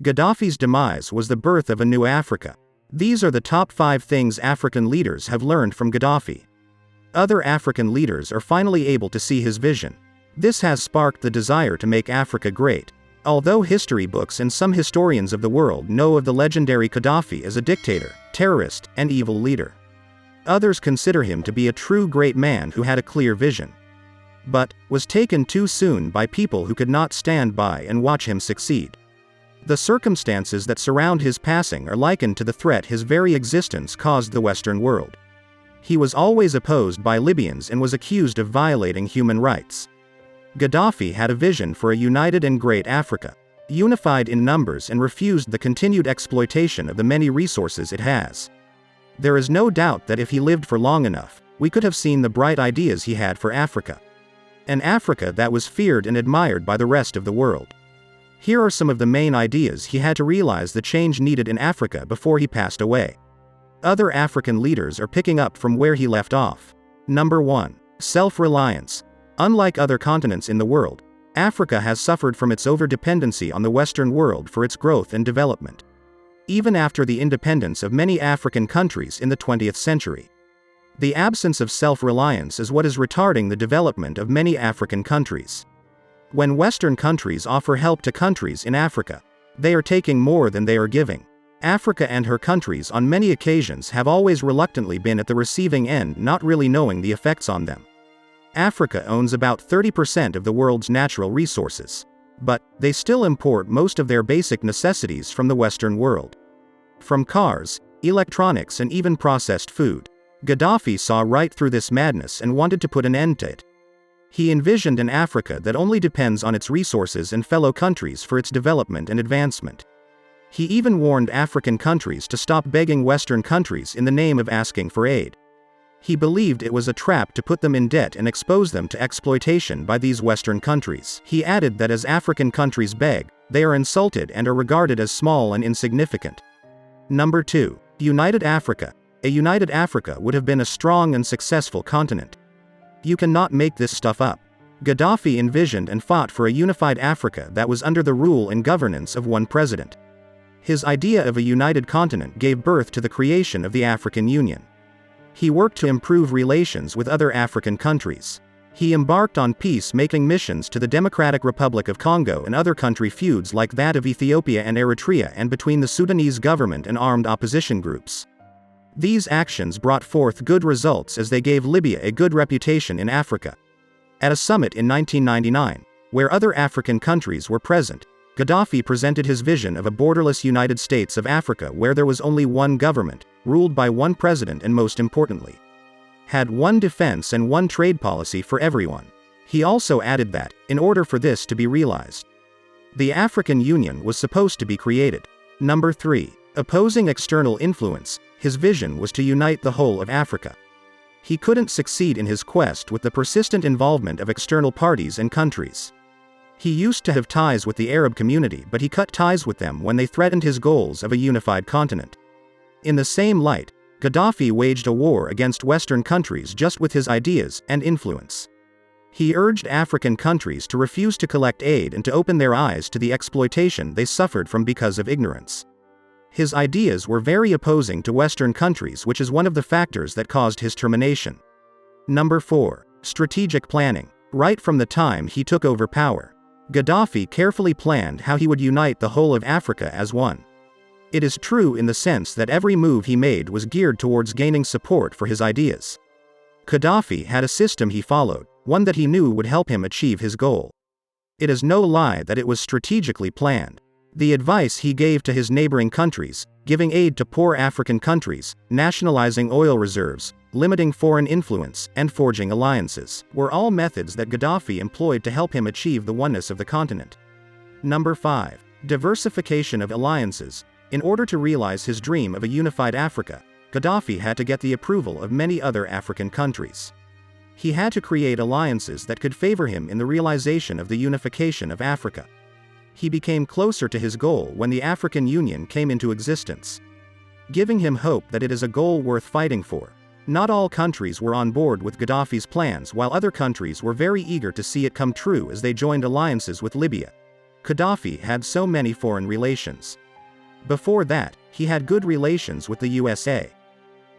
Gaddafi's demise was the birth of a new Africa. These are the top 5 things African leaders have learned from Gaddafi. Other African leaders are finally able to see his vision. This has sparked the desire to make Africa great. Although history books and some historians of the world know of the legendary Qaddafi as a dictator, terrorist, and evil leader, others consider him to be a true great man who had a clear vision, but was taken too soon by people who could not stand by and watch him succeed. The circumstances that surround his passing are likened to the threat his very existence caused the Western world. He was always opposed by Libyans and was accused of violating human rights. Gaddafi had a vision for a united and great Africa, unified in numbers, and refused the continued exploitation of the many resources it has. There is no doubt that if he lived for long enough, we could have seen the bright ideas he had for Africa. An Africa that was feared and admired by the rest of the world. Here are some of the main ideas he had to realize the change needed in Africa before he passed away. Other African leaders are picking up from where he left off. Number 1. Self-reliance. Unlike other continents in the world, Africa has suffered from its over-dependency on the Western world for its growth and development. Even after the independence of many African countries in the 20th century, the absence of self-reliance is what is retarding the development of many African countries. When Western countries offer help to countries in Africa, they are taking more than they are giving. Africa and her countries on many occasions have always reluctantly been at the receiving end, not really knowing the effects on them. Africa owns about 30% of the world's natural resources, but they still import most of their basic necessities from the Western world. From cars, electronics, and even processed food. Gaddafi saw right through this madness and wanted to put an end to it. He envisioned an Africa that only depends on its resources and fellow countries for its development and advancement. He even warned African countries to stop begging Western countries in the name of asking for aid. He believed it was a trap to put them in debt and expose them to exploitation by these Western countries. He added that as African countries beg, they are insulted and are regarded as small and insignificant. Number 2. United Africa. A united Africa would have been a strong and successful continent. You cannot make this stuff up. Gaddafi envisioned and fought for a unified Africa that was under the rule and governance of one president. His idea of a united continent gave birth to the creation of the African Union. He worked to improve relations with other African countries. He embarked on peace-making missions to the Democratic Republic of Congo and other country feuds like that of Ethiopia and Eritrea, and between the Sudanese government and armed opposition groups. These actions brought forth good results as they gave Libya a good reputation in Africa. At a summit in 1999, where other African countries were present, Gaddafi presented his vision of a borderless United States of Africa where there was only one government, ruled by one president, and most importantly, had one defense and one trade policy for everyone. He also added that, in order for this to be realized, the African Union was supposed to be created. Number 3. Opposing external influence. His vision was to unite the whole of Africa. He couldn't succeed in his quest with the persistent involvement of external parties and countries. He used to have ties with the Arab community, but he cut ties with them when they threatened his goals of a unified continent. In the same light, Gaddafi waged a war against Western countries just with his ideas and influence. He urged African countries to refuse to collect aid and to open their eyes to the exploitation they suffered from because of ignorance. His ideas were very opposing to Western countries, which is one of the factors that caused his termination. Number 4. Strategic planning. Right from the time he took over power, Gaddafi carefully planned how he would unite the whole of Africa as one. It is true in the sense that every move he made was geared towards gaining support for his ideas. Gaddafi had a system he followed, one that he knew would help him achieve his goal. It is no lie that it was strategically planned. The advice he gave to his neighboring countries, giving aid to poor African countries, nationalizing oil reserves, limiting foreign influence, and forging alliances, were all methods that Gaddafi employed to help him achieve the oneness of the continent. Number 5. Diversification of alliances. In order to realize his dream of a unified Africa, Gaddafi had to get the approval of many other African countries. He had to create alliances that could favor him in the realization of the unification of Africa. He became closer to his goal when the African Union came into existence, giving him hope that it is a goal worth fighting for. Not all countries were on board with Gaddafi's plans, while other countries were very eager to see it come true as they joined alliances with Libya, Qaddafi had so many foreign relations. Before that, he had good relations with the USA.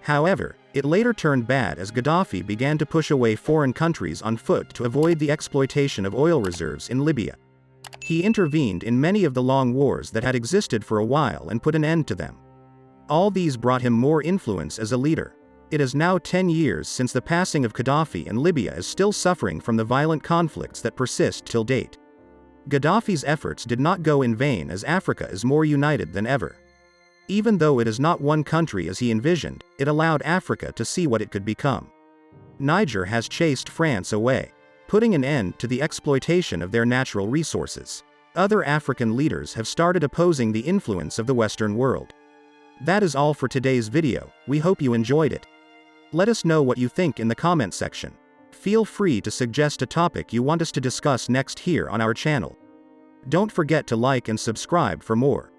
However, it later turned bad as Gaddafi began to push away foreign countries on foot to avoid the exploitation of oil reserves in Libya. He intervened in many of the long wars that had existed for a while and put an end to them. All these brought him more influence as a leader. It is now 10 years since the passing of Qaddafi, and Libya is still suffering from the violent conflicts that persist till date. Gaddafi's efforts did not go in vain, as Africa is more united than ever. Even though it is not one country as he envisioned, it allowed Africa to see what it could become. Niger has chased France away, putting an end to the exploitation of their natural resources. Other African leaders have started opposing the influence of the Western world. That is all for today's video. We hope you enjoyed it. Let us know what you think in the comment section. Feel free to suggest a topic you want us to discuss next here on our channel. Don't forget to like and subscribe for more.